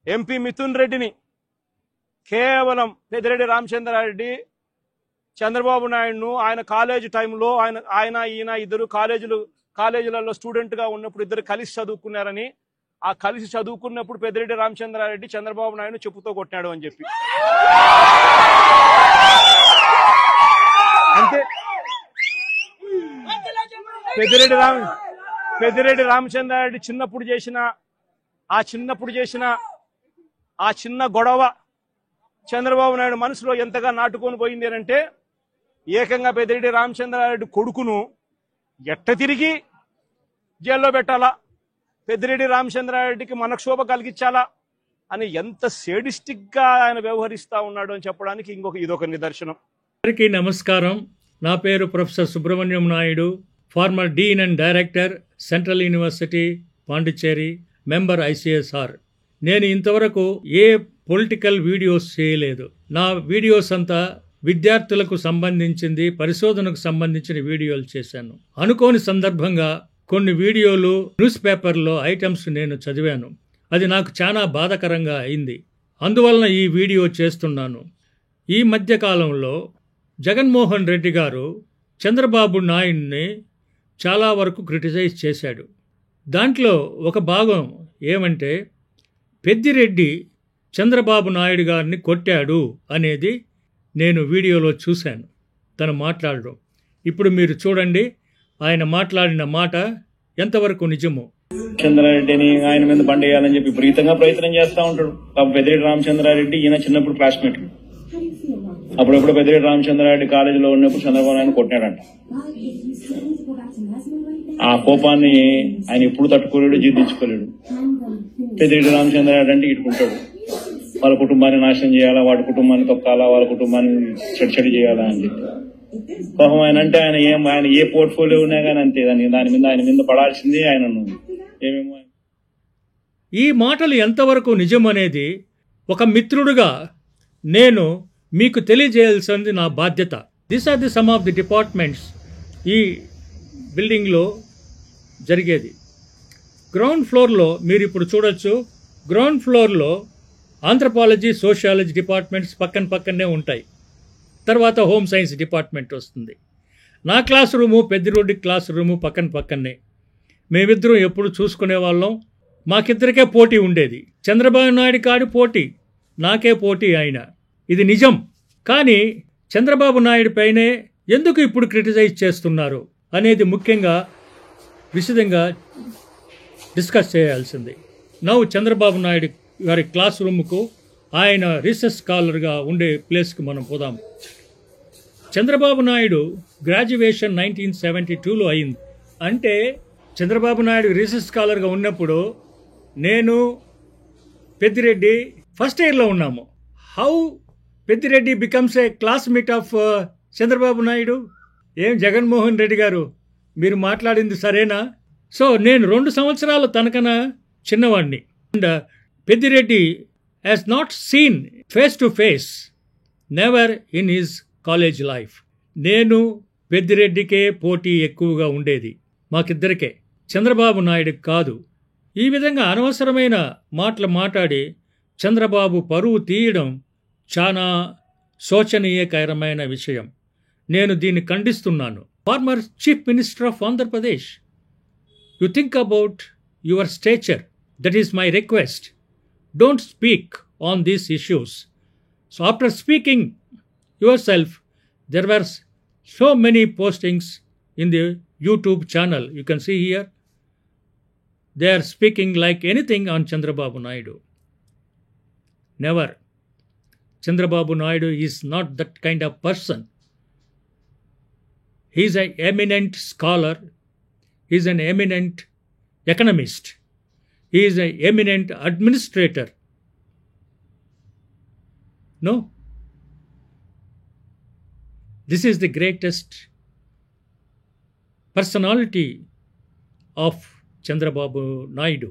MP Mithun రెడ్డిని కేవలం పెద్దిరెడ్డి రామచంద్రారెడ్డి చంద్రబాబు నాయుడును ఆయన కాలేజ్ టైంలో ఈయన ఇద్దరు కాలేజీలలో స్టూడెంట్ గా ఉన్నప్పుడు ఇద్దరు కలిసి చదువుకున్నారని, ఆ కలిసి చదువుకున్నప్పుడు పెద్దిరెడ్డి రామచంద్రారెడ్డి చంద్రబాబు నాయుడు చెప్పుతో కొట్టినాడు అని చెప్పి అంతే. పెద్దిరెడ్డి రామచంద్రారెడ్డి చిన్నప్పుడు చేసిన ఆ చిన్న గొడవ చంద్రబాబు నాయుడు మనసులో ఎంతగా నాటుకొని పోయింది అంటే, ఏకంగా పెద్దిరెడ్డి రామచంద్రారెడ్డి కొడుకును ఎట్ట తిరిగి జైల్లో పెట్టాలా, పెద్దిరెడ్డి రామచంద్రారెడ్డికి మనక్షోభ కలిగించాలా అని ఎంత సేడిస్టిక్ గా ఆయన వ్యవహరిస్తా ఉన్నాడు అని చెప్పడానికి ఇదొక నిదర్శనం. అందరికీ నమస్కారం. నా పేరు professor Subrahmanyam Naidu, farmer Deen and director, central university Pondicherry, member ICSR. నేను ఇంతవరకు ఏ పొలిటికల్ వీడియోస్ చేయలేదు. నా వీడియోస్ అంతా విద్యార్థులకు సంబంధించింది, పరిశోధనకు సంబంధించిన వీడియోలు చేశాను. అనుకోని సందర్భంగా కొన్ని వీడియోలు న్యూస్ పేపర్లో ఐటమ్స్ నేను చదివాను. అది నాకు చాలా బాధాకరంగా అయింది. అందువలన ఈ వీడియో చేస్తున్నాను. ఈ మధ్యకాలంలో జగన్మోహన్ రెడ్డి గారు చంద్రబాబు నాయుడిని చాలా వరకు క్రిటిసైజ్ చేశాడు. దాంట్లో ఒక భాగం ఏమంటే, పెద్దిరెడ్డి చంద్రబాబు నాయుడు గారిని కొట్టాడు అనేది నేను వీడియోలో చూశాను, తను మాట్లాడడం. ఇప్పుడు మీరు చూడండి ఆయన మాట్లాడిన మాట ఎంతవరకు నిజమో. చంద్రారెడ్డిని ఆయన మీద బండేయాలని చెప్పి విపరీతంగా ప్రయత్నం చేస్తూ ఉంటాడు. పెద్దిరెడ్డి రామచంద్రారెడ్డి ఈయన చిన్నప్పుడు క్లాస్మేట్. అప్పుడప్పుడు పెద్దిరెడ్డి రామచంద్రారెడ్డి కాలేజీలో ఉన్నప్పుడు చంద్రబాబు నాయుడు కొట్టాడంట. ఆ కోపాన్ని ఆయన ఎప్పుడు తట్టుకోలేడు, జీర్ణించుకోలేడు. పెద్దిరెడ్డి రామచంద్రారెడ్డి అంటే ఇటుకుంటాడు, వాళ్ళ కుటుంబాన్ని నాశనం చేయాలా, వాడి కుటుంబాన్ని తొక్కాలా, వాళ్ళ కుటుంబాన్ని చెడి చేయాలా అని చెప్పి. పాపం ఆయన అంటే ఆయన ఏ పోర్ట్ఫోలియో ఉన్నా కానీ అంతే, ఆయన మీద పడాల్సింది ఆయనను ఏమేమో. ఈ మాటలు ఎంతవరకు నిజమనేది ఒక మిత్రుడుగా నేను మీకు తెలియజేయాల్సింది నా బాధ్యత. This are the some of the departments ఈ బిల్డింగ్లో జరిగేది. గ్రౌండ్ ఫ్లోర్లో మీరు ఇప్పుడు చూడొచ్చు. గ్రౌండ్ ఫ్లోర్లో ఆంథ్రపాలజీ, సోషియాలజీ డిపార్ట్మెంట్స్ పక్కనే ఉంటాయి. తర్వాత హోమ్ సైన్స్ డిపార్ట్మెంట్ వస్తుంది. నా class room, Peddireddy class room పక్కనే. మేమిద్దరం ఎప్పుడు చూసుకునే వాళ్ళం. మాకిద్దరికే పోటీ ఉండేది. చంద్రబాబు నాయుడు కాడి పోటీ, నాకే పోటీ ఆయన. ఇది నిజం. కానీ చంద్రబాబు నాయుడు పైనే ఎందుకు ఇప్పుడు క్రిటిసైజ్ చేస్తున్నారు అనేది ముఖ్యంగా విశదంగా డిస్కస్ చేయాల్సింది. చంద్రబాబు నాయుడు గారి క్లాస్ రూమ్కు, ఆయన రీసెర్చ్ స్కాలర్గా ఉండే ప్లేస్కి మనం పోదాం. చంద్రబాబు నాయుడు గ్రాడ్యుయేషన్ 1972లో అయింది. అంటే చంద్రబాబు నాయుడు రీసెర్చ్ స్కాలర్గా ఉన్నప్పుడు నేను పెద్దిరెడ్డి ఫస్ట్ ఇయర్లో ఉన్నాము. How Peddireddy becomes a classmate of Chandrababu Naidu? ఏం జగన్మోహన్ రెడ్డి గారు, మీరు మాట్లాడింది సరేనా? సో నేను 2 సంవత్సరాలు తనకన్నా చిన్నవాడిని. And Peddireddy has not seen face to face, never in his college life. నేను పెద్దిరెడ్డికే పోటీ ఎక్కువగా ఉండేది, మాకిద్దరికే, చంద్రబాబు నాయుడు కాదు. ఈ విధంగా అనవసరమైన మాటలు మాట్లాడి చంద్రబాబు పరువు తీయడం చాలా శోచనీయకరమైన విషయం. నేను దీన్ని ఖండిస్తున్నాను. Former chief minister of Andhra Pradesh, you think about your stature. That is my request. Don't speak on these issues. So after speaking yourself, there were so many postings in the YouTube channel. You can see here. They are speaking like anything on Chandrababu Naidu. Never. Chandrababu Naidu is not that kind of person. He is an eminent scholar. He is an eminent economist. He is an eminent administrator. No. This is the greatest personality of Chandrababu Naidu.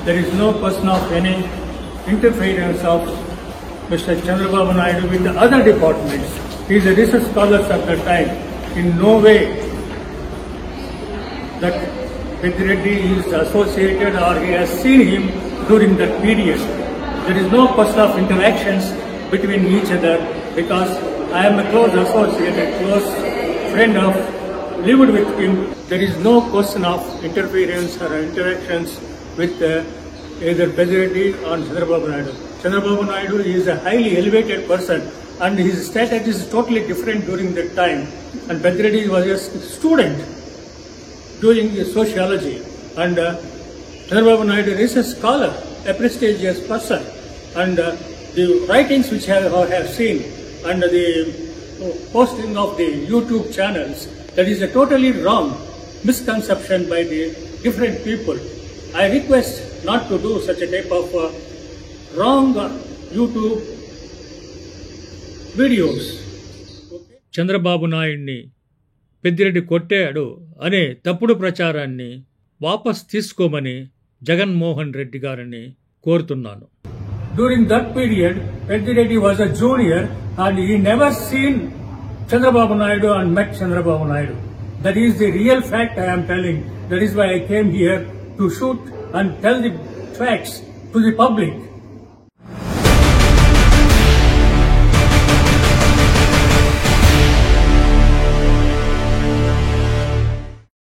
There is no person of any interference of Mr. Chandrababu Naidu with the other departments. He is a research scholar at that time. In no way that Pedir Reddy is associated or he has seen him during that period. There is no question of interactions between each other because I am a close associate, a close friend of, lived with him. There is no question of interference or interactions with either Pediredi or Chandrababu Naidu. Chandrababu Naidu is a highly elevated person and his status is totally different during that time. And Pediredi was a student doing sociology and Chandrababu Naidu is a scholar, a prestigious person, and the writings which I have seen and the posting of the YouTube channels, that is a totally wrong misconception by the different people. I request not to do such a type of wrong YouTube videos. Chandrababu నాయుడిని పెద్దిరెడ్డి కొట్టాడు అనే తప్పుడు ప్రచారాన్ని వాపస్ తీసుకోమని జగన్మోహన్ రెడ్డి గారిని కోరుతున్నాను. During that period, Pediredi was a junior and he never seen Chandrababu Naidu and met Chandrababu Naidu. That is the real fact I am telling. That is why I came here to shoot and tell the facts to the public.